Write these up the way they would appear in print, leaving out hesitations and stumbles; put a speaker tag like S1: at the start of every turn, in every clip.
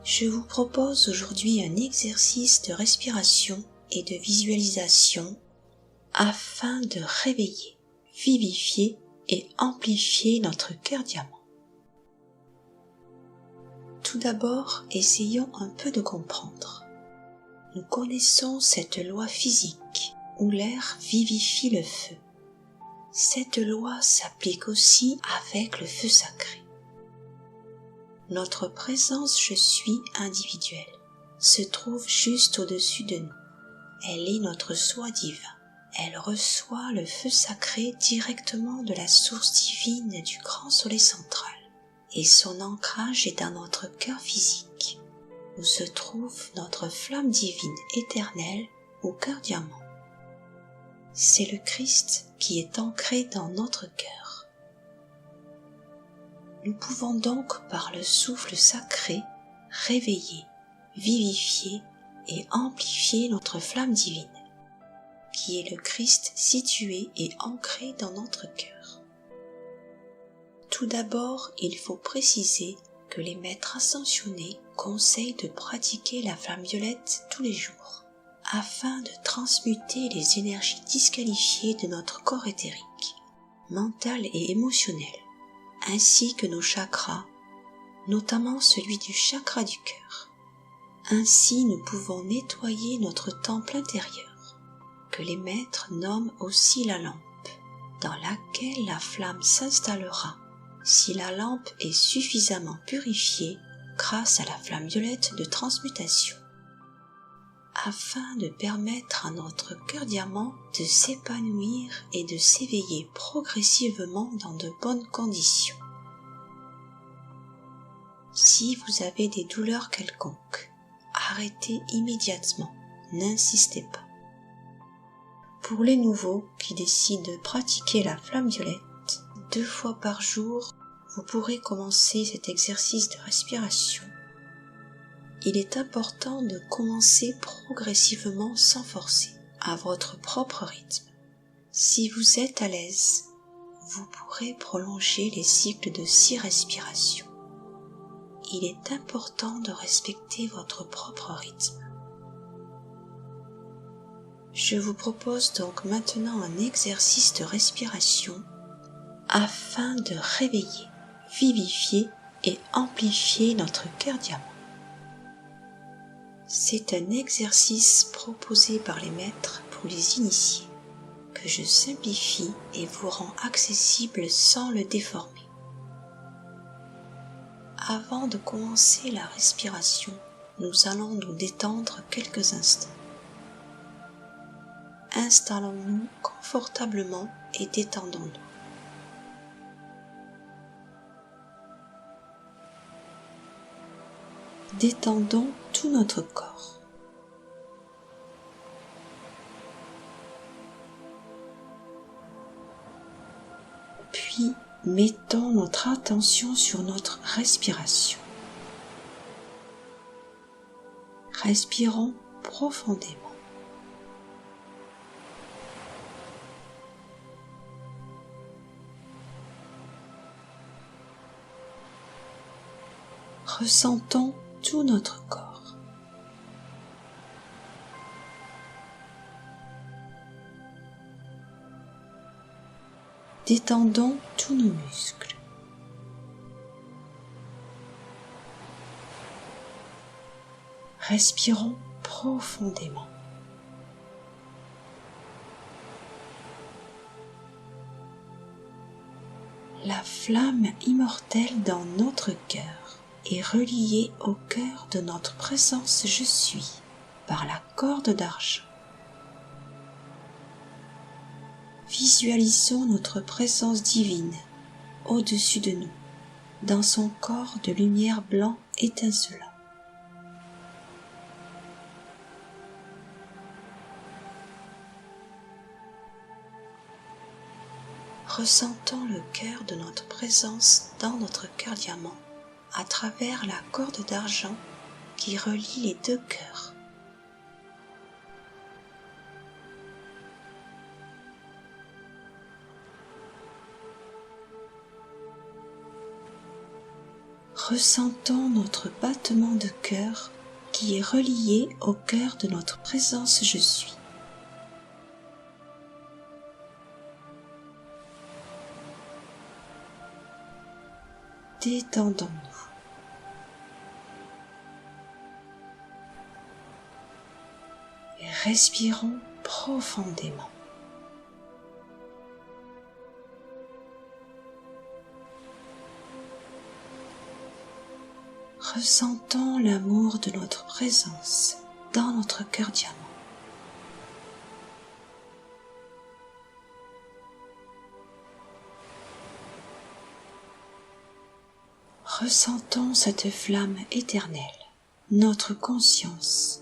S1: Je vous propose aujourd'hui un exercice de respiration et de visualisation afin de réveiller, vivifier et amplifier notre cœur diamant. Tout d'abord, essayons un peu de comprendre. Nous connaissons cette loi physique où l'air vivifie le feu. Cette loi s'applique aussi avec le feu sacré. Notre présence je suis individuelle se trouve juste au-dessus de nous. Elle est notre soi divin. Elle reçoit le feu sacré directement de la source divine du grand soleil central. Et son ancrage est dans notre cœur physique, où se trouve notre flamme divine éternelle au cœur diamant. C'est le Christ qui est ancré dans notre cœur. Nous pouvons donc par le souffle sacré réveiller, vivifier et amplifier notre flamme divine, qui est le Christ situé et ancré dans notre cœur. Tout d'abord, il faut préciser que les maîtres ascensionnés conseillent de pratiquer la flamme violette tous les jours, afin de transmuter les énergies disqualifiées de notre corps éthérique, mental et émotionnel, ainsi que nos chakras, notamment celui du chakra du cœur. Ainsi nous pouvons nettoyer notre temple intérieur, que les maîtres nomment aussi la lampe, dans laquelle la flamme s'installera si la lampe est suffisamment purifiée grâce à la flamme violette de transmutation, afin de permettre à notre cœur diamant de s'épanouir et de s'éveiller progressivement dans de bonnes conditions. Si vous avez des douleurs quelconques, arrêtez immédiatement, n'insistez pas. Pour les nouveaux qui décident de pratiquer la flamme violette, 2 fois par jour, vous pourrez commencer cet exercice de respiration. Il est important de commencer progressivement sans forcer, à votre propre rythme. Si vous êtes à l'aise, vous pourrez prolonger les cycles de 6 respirations. Il est important de respecter votre propre rythme. Je vous propose donc maintenant un exercice de respiration afin de réveiller, vivifier et amplifier notre cœur diamant. C'est un exercice proposé par les maîtres pour les initiés, que je simplifie et vous rends accessible sans le déformer. Avant de commencer la respiration, nous allons nous détendre quelques instants. Installons-nous confortablement et détendons-nous. Détendons tout notre corps. Puis, mettons notre attention sur notre respiration. Respirons profondément. Ressentons tout notre corps. Détendons tous nos muscles. Respirons profondément. La flamme immortelle dans notre cœur est reliée au cœur de notre présence je suis par la corde d'argent. Visualisons notre présence divine au-dessus de nous, dans son corps de lumière blanc étincelant. Ressentons le cœur de notre présence dans notre cœur diamant à travers la corde d'argent qui relie les 2 cœurs. Ressentons notre battement de cœur qui est relié au cœur de notre présence Je suis. Détendons-nous. Et respirons profondément. Ressentons l'amour de notre présence dans notre cœur diamant. Ressentons cette flamme éternelle, notre conscience,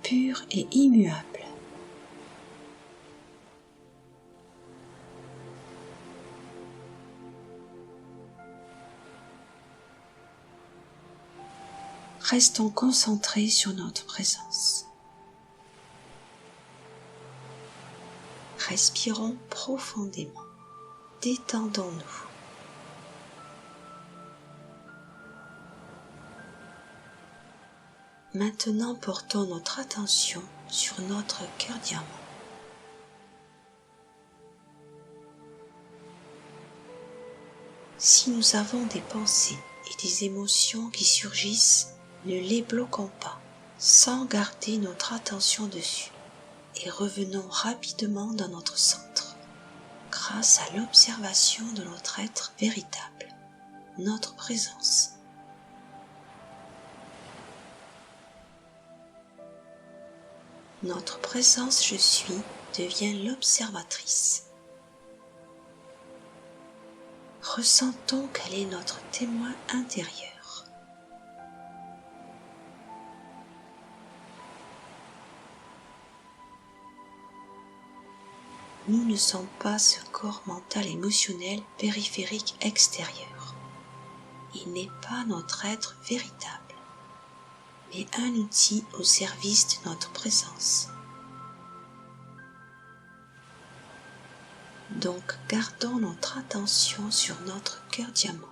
S1: pure et immuable. Restons concentrés sur notre présence. Respirons profondément. Détendons-nous. Maintenant, portons notre attention sur notre cœur diamant. Si nous avons des pensées et des émotions qui surgissent, ne les bloquons pas, sans garder notre attention dessus, et revenons rapidement dans notre centre, grâce à l'observation de notre être véritable, notre présence. Notre présence Je suis devient l'observatrice. Ressentons qu'elle est notre témoin intérieur. Nous ne sommes pas ce corps mental émotionnel périphérique extérieur. Il n'est pas notre être véritable, mais un outil au service de notre présence. Donc gardons notre attention sur notre cœur diamant.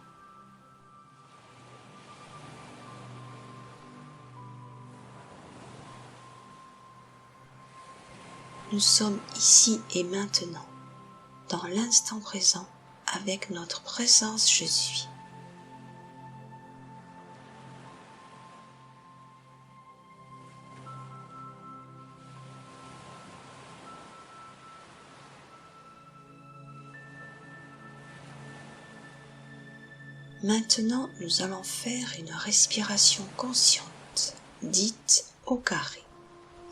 S1: Nous sommes ici et maintenant, dans l'instant présent, avec notre présence Je suis. Maintenant, nous allons faire une respiration consciente, dite au carré,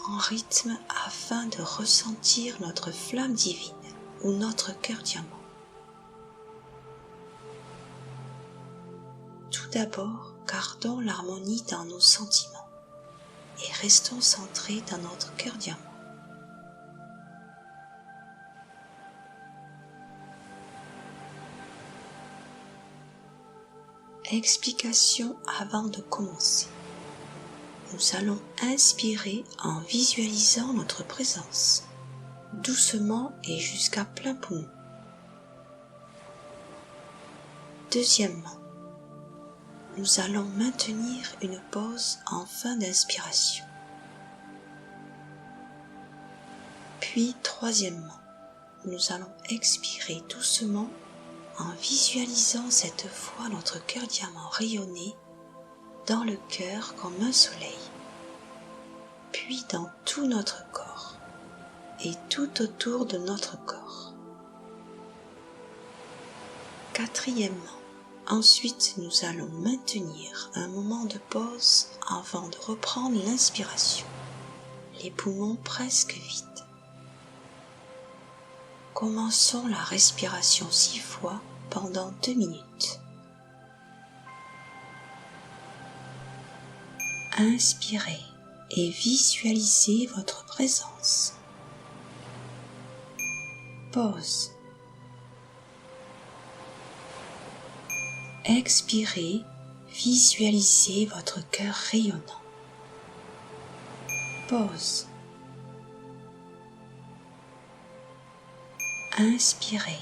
S1: en rythme afin de ressentir notre flamme divine ou notre cœur diamant. Tout d'abord, gardons l'harmonie dans nos sentiments et restons centrés dans notre cœur diamant. Explication avant de commencer. Nous allons inspirer en visualisant notre présence, doucement et jusqu'à plein poumon. Deuxièmement, nous allons maintenir une pause en fin d'inspiration. Puis troisièmement, nous allons expirer doucement en visualisant cette fois notre cœur diamant rayonner dans le cœur comme un soleil, puis dans tout notre corps et tout autour de notre corps. Quatrièmement, ensuite nous allons maintenir un moment de pause avant de reprendre l'inspiration, les poumons presque vides. Commençons la respiration 6 fois pendant 2 minutes. Inspirez et visualisez votre présence. Pause. Expirez, visualisez votre cœur rayonnant. Pause. Inspirez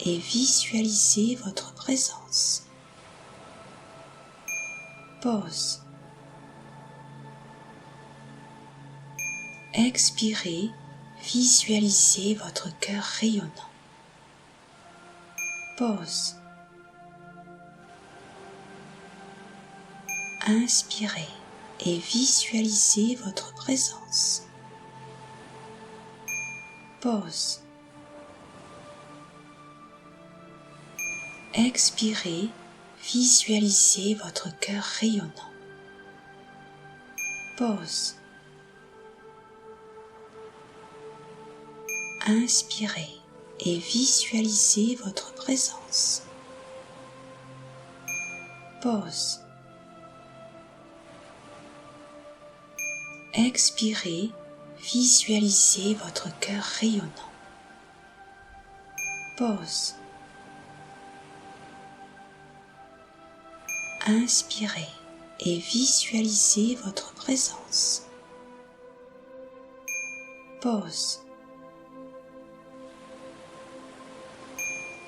S1: et visualisez votre présence. Pause. Expirez, visualisez votre cœur rayonnant. Pause. Inspirez et visualisez votre présence. Pause. Expirez, visualisez votre cœur rayonnant. Pause. Inspirez et visualisez votre présence. Pause. Expirez, visualisez votre cœur rayonnant. Pause. Inspirez et visualisez votre présence. Pause.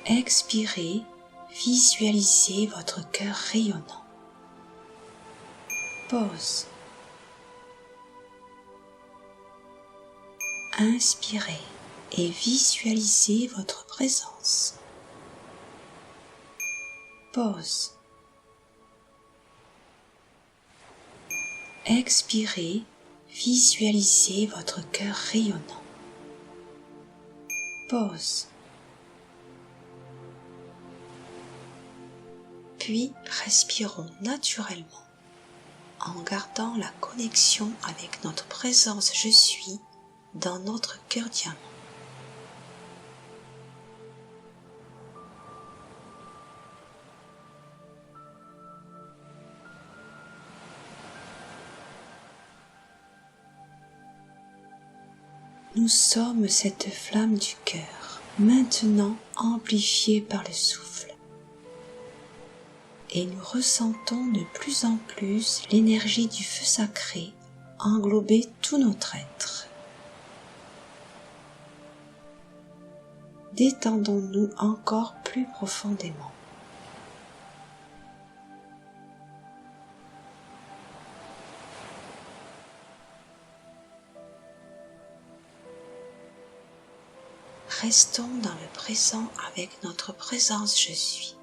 S1: Expirez, visualisez votre cœur rayonnant. Pause. Inspirez et visualisez votre présence. Pause. Expirez, visualisez votre cœur rayonnant. Pause. Puis respirons naturellement en gardant la connexion avec notre présence Je suis dans notre cœur diamant. Nous sommes cette flamme du cœur, maintenant amplifiée par le souffle. Et nous ressentons de plus en plus l'énergie du feu sacré englober tout notre être. Détendons-nous encore plus profondément. Restons dans le présent avec notre présence Je suis.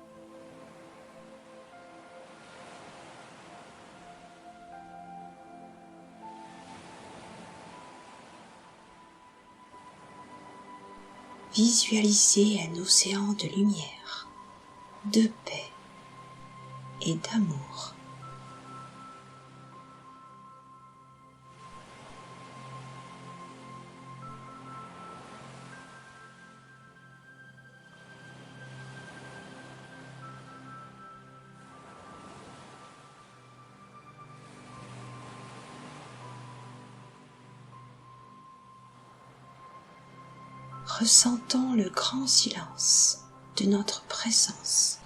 S1: Visualisez un océan de lumière, de paix et d'amour. Ressentons le grand silence de notre présence.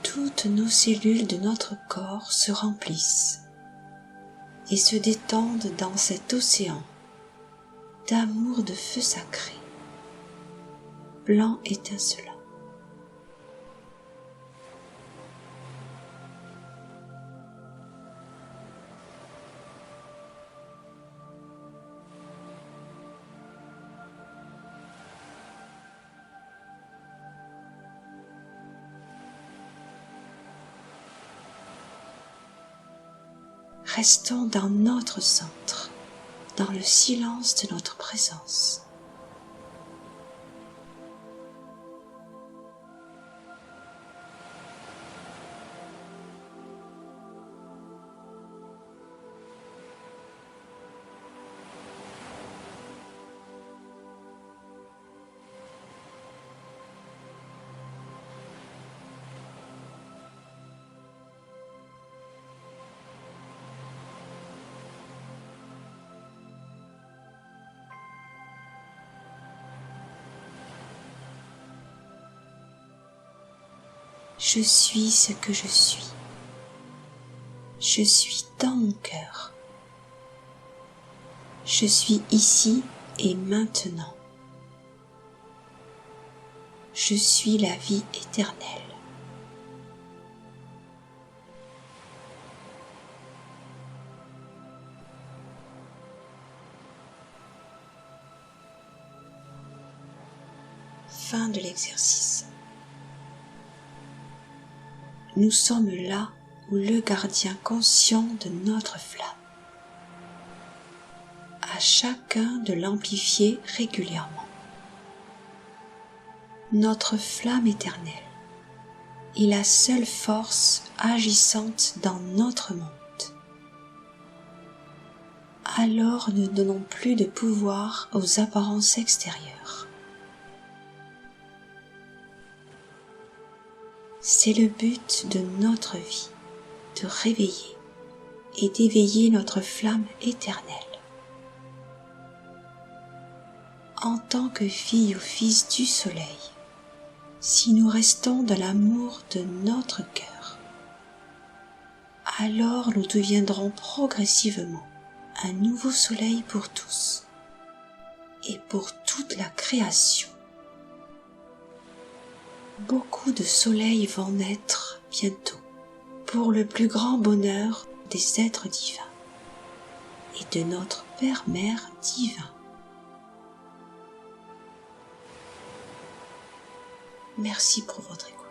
S1: Toutes nos cellules de notre corps se remplissent et se détendent dans cet océan d'amour de feu sacré, blanc étincelant. Restons dans notre centre, dans le silence de notre présence. Je suis ce que je suis. Je suis dans mon cœur. Je suis ici et maintenant. Je suis la vie éternelle. Fin de l'exercice. Nous sommes là où le gardien conscient de notre flamme. À chacun de l'amplifier régulièrement. Notre flamme éternelle est la seule force agissante dans notre monde. Alors ne donnons plus de pouvoir aux apparences extérieures. C'est le but de notre vie, de réveiller et d'éveiller notre flamme éternelle. En tant que fille ou fils du soleil, si nous restons dans l'amour de notre cœur, alors nous deviendrons progressivement un nouveau soleil pour tous et pour toute la création. Beaucoup de soleils vont naître bientôt pour le plus grand bonheur des êtres divins et de notre Père-Mère divin. Merci pour votre écoute.